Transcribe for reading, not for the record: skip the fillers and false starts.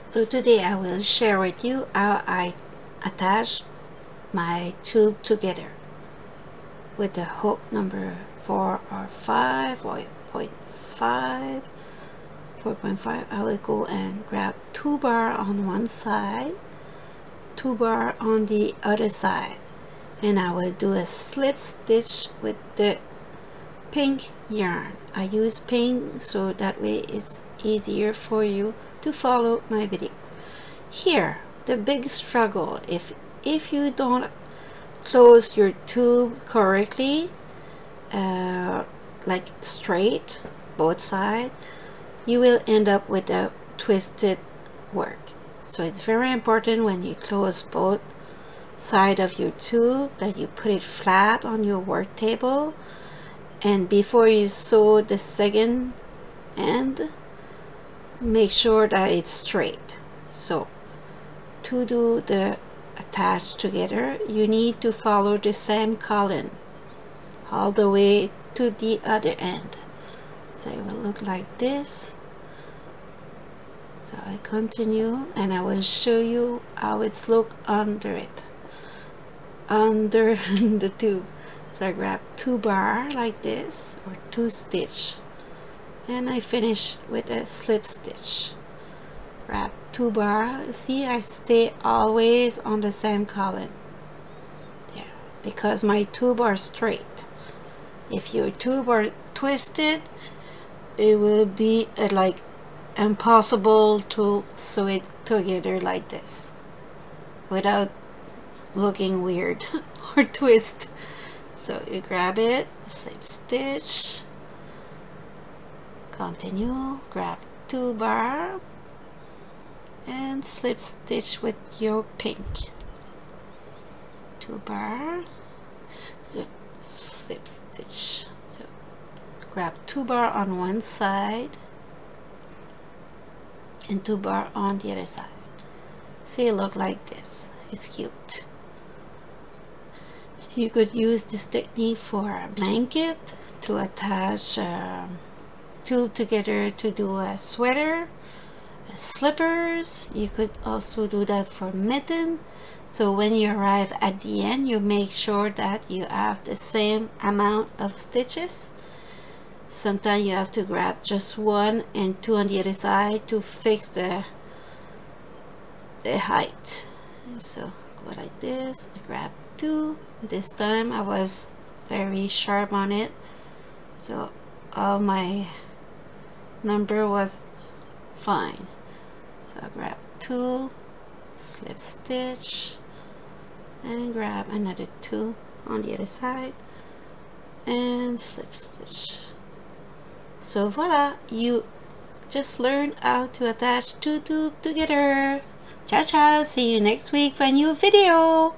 So today I will share with you how I attach my tube together with the hook number 4 or 5 or 0.5, 4.5. I will go and grab 2 bar on one side, 2 bar on the other side, and I will do a slip stitch with the pink yarn. I use pink so that way it's easier for you to follow my video. Here, the big struggle, if you don't close your tube correctly, like straight both sides, you will end up with a twisted work. So it's very important when you close both sides of your tube that you put it flat on your work table, and before you sew the second end, make sure that it's straight. So to do the attach together, you need to follow the same column all the way to the other end. So it will look like this. So I continue and I will show you how it's look under it, under the tube. So I grab 2 bar like this, or 2 stitch, and I finish with a slip stitch. Grab 2 bar. See, I stay always on the same column there because my tube are straight. If your tube are twisted, it will be like impossible to sew it together like this without looking weird or twist. So you grab it, slip stitch, continue, grab 2 bar and slip stitch with your pink. 2 bar, so slip stitch. So grab 2 bar on one side and 2 bar on the other side. See, it look like this. It's cute. You could use this technique for a blanket, to attach tube together to do a sweater, slippers. You could also do that for mitten. So when you arrive at the end, you make sure that you have the same amount of stitches. Sometimes you have to grab just 1 and 2 on the other side to fix the height. So go like this, I grab 2. This time I was very sharp on it, so all my number was fine. So I grab 2, slip stitch, and grab another 2 on the other side and slip stitch. So voila, you just learned how to attach 2 tubes together. Ciao ciao, see you next week for a new video.